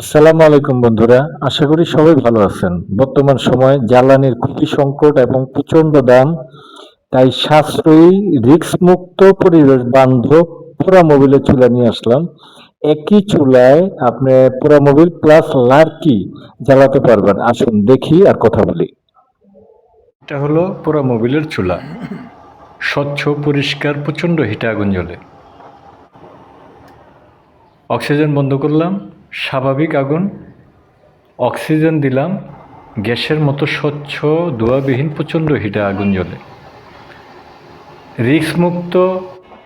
আসসালামু আলাইকুম বন্ধুরা, আশা করি সবাই ভালো আছেন। বর্তমান সময়ে জ্বালানির খুবই সংকট এবং প্রচন্ড দাম। তাই সাশ্রয়ী, রিস্কমুক্ত, পরিবেশ বান্ধব পোড়া মোবিলের চুলা নিয়ে আসলাম। একই চুলায় আপনি পোড়া মোবিল প্লাস লার্কি জ্বালাতে পারবেন। আসুন দেখি আর কথা বলি। এটা হলো পোড়া মোবিলের চুলা। স্বচ্ছ, পরিষ্কার, প্রচন্ড হিটে আগুন জ্বলে। অক্সিজেন বন্ধ করলাম, স্বাভাবিক আগুন। অক্সিজেন দিলাম, গ্যাসের মতো স্বচ্ছ, ধোঁয়াবিহীন, প্রচণ্ড হিটে আগুন জ্বলে। রিস্কমুক্ত,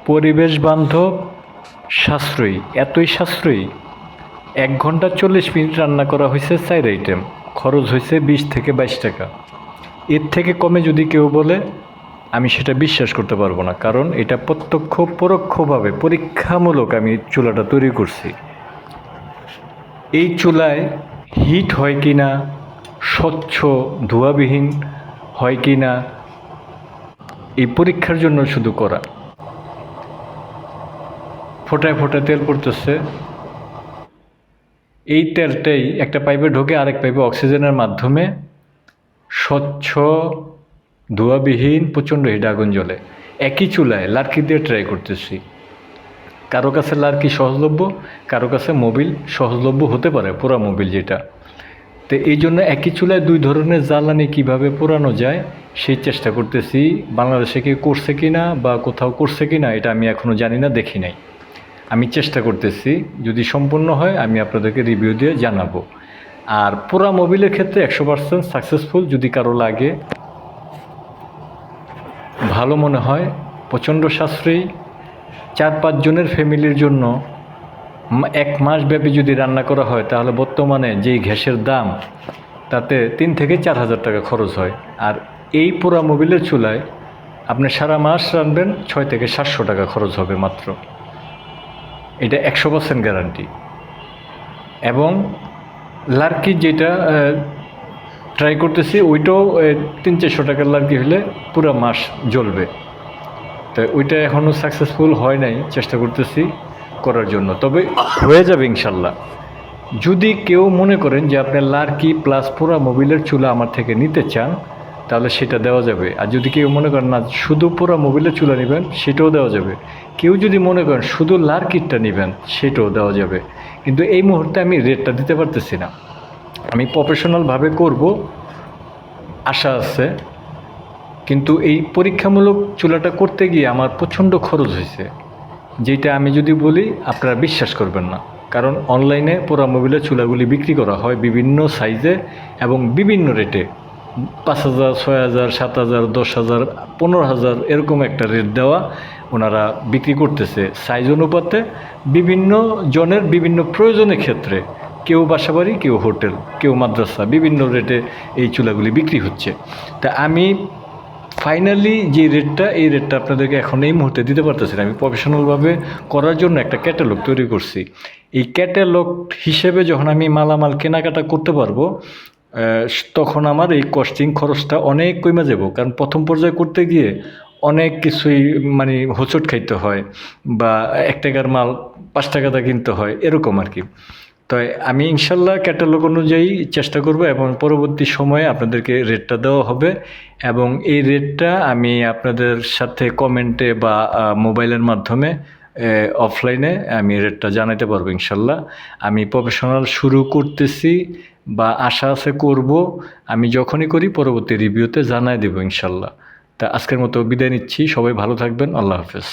পরিবেশ বান্ধব, সাশ্রয়ী। এতই সাশ্রয়ী, 1 ঘন্টা 40 মিনিট রান্না করা হয়েছে 4 আইটেম, খরচ হয়েছে 20 থেকে 22 টাকা। এর থেকে কমে যদি কেউ বলে, আমি সেটা বিশ্বাস করতে পারবো না, কারণ এটা প্রত্যক্ষ পরোক্ষভাবে পরীক্ষামূলক আমি চুলাটা তৈরি করছি। এই চুলায় হিট হয় কি না, স্বচ্ছ ধোঁয়াবিহীন হয় কি না, এই পরীক্ষার জন্য শুধু করা। ফোটায় ফোটায় তেল পড়তেছে, এই তেলটাই একটা পাইপে ঢোকে, আরেক পাইপে অক্সিজেনের মাধ্যমে স্বচ্ছ ধোঁয়াবিহীন প্রচণ্ড হিট আগুন জ্বলে। একই চুলায় লার্কি দিয়ে ট্রাই করতেছি। কারো কাছে লার্কি সহজলভ্য, কারো কাছে মোবিল সহজলভ্য হতে পারে, পোড়া মোবিল যেটা। তো এই জন্য একই চুলায় 2 ধরনের জ্বালানি কীভাবে পোড়ানো যায় সেই চেষ্টা করতেছি। বাংলাদেশে কেউ করছে কি না বা কোথাও করছে কি না এটা আমি এখনও জানি না, দেখি নাই। আমি চেষ্টা করতেছি, যদি সম্পূর্ণ হয় আমি আপনাদেরকে রিভিউ দিয়ে জানাবো। আর পোড়া মোবিলের ক্ষেত্রে 100% সাকসেসফুল। যদি কারো লাগে, ভালো মনে হয়, প্রচণ্ড সাশ্রয়ী। 4-5 জনের ফ্যামিলির জন্য 1 মাস ব্যাপী যদি রান্না করা হয়, তাহলে বর্তমানে যেই গ্যাসের দাম, তাতে 3 থেকে 4 হাজার টাকা খরচ হয়। আর এই পোড়া মোবিলের চুলায় আপনি সারা মাস রাঁধবেন, 6 থেকে 700 টাকা খরচ হবে মাত্র। এটা 100% গ্যারান্টি। এবং লার্কি যেটা ট্রাই করতেছি, ওইটাও 300-400 টাকার লার্কি হলে পুরো মাস জ্বলবে। তো ওইটা এখনও সাকসেসফুল হয় নাই, চেষ্টা করতেছি করার জন্য, তবে হয়ে যাবে ইনশাল্লাহ। যদি কেউ মনে করেন যে আপনি লার্কি প্লাস পোড়া মোবিলের চুলা আমার থেকে নিতে চান, তাহলে সেটা দেওয়া যাবে। আর যদি কেউ মনে করেন না শুধু পোড়া মোবিলের চুলা নেবেন, সেটাও দেওয়া যাবে। কেউ যদি মনে করেন শুধু লার্কিটা নেবেন, সেটাও দেওয়া যাবে। কিন্তু এই মুহূর্তে আমি রেটটা দিতে পারতেছি না। আমি প্রফেশনালভাবে করব, আশা আছে। কিন্তু এই পরীক্ষামূলক চুলাটা করতে গিয়ে আমার প্রচণ্ড খরচ হয়েছে, যেটা আমি যদি বলি আপনারা বিশ্বাস করবেন না। কারণ অনলাইনে পোড়া মোবিলের চুলাগুলি বিক্রি করা হয় বিভিন্ন সাইজে এবং বিভিন্ন রেটে। 5,000, 6,000, 7,000, 10,000, 15,000 এরকম একটা রেট দেওয়া ওনারা বিক্রি করতেছে সাইজ অনুপাতে। বিভিন্ন জনের বিভিন্ন প্রয়োজনের ক্ষেত্রে, কেউ বাসাবাড়ি, কেউ হোটেল, কেউ মাদ্রাসা, বিভিন্ন রেটে এই চুলাগুলি বিক্রি হচ্ছে। তা আমি ফাইনালি যে রেটটা, এই রেটটা আপনাদেরকে এখন এই মুহূর্তে দিতে পারতেছি না। আমি প্রফেশনালভাবে করার জন্য একটা ক্যাটালগ তৈরি করছি। এই ক্যাটালগ হিসেবে যখন আমি মালামাল কেনাকাটা করতে পারবো, তখন আমার এই কস্টিং খরচটা অনেক কমে যাব। কারণ প্রথম পর্যায়ে করতে গিয়ে অনেক কিছুই মানে হোঁচট খাইতে হয়, বা 1 টাকার মাল 5 টাকাতে কিনতে হয়, এরকম আর কি। তো আমি ইনশাল্লাহ ক্যাটালগ অনুযায়ী চেষ্টা করব এবং পরবর্তী সময়ে আপনাদেরকে রেটটা দেওয়া হবে। এবং এই রেটটা আমি আপনাদের সাথে কমেন্টে বা মোবাইলের মাধ্যমে অফলাইনে আমি রেটটা জানাতে পারবো ইনশাল্লাহ। আমি প্রফেশনাল শুরু করতেছি বা আশা আছে করব। আমি যখনই করি পরবর্তী রিভিউতে জানাই দেবো ইনশাল্লাহ। তা আজকের মতো বিদায় নিচ্ছি। সবাই ভালো থাকবেন। আল্লাহ হাফেজ।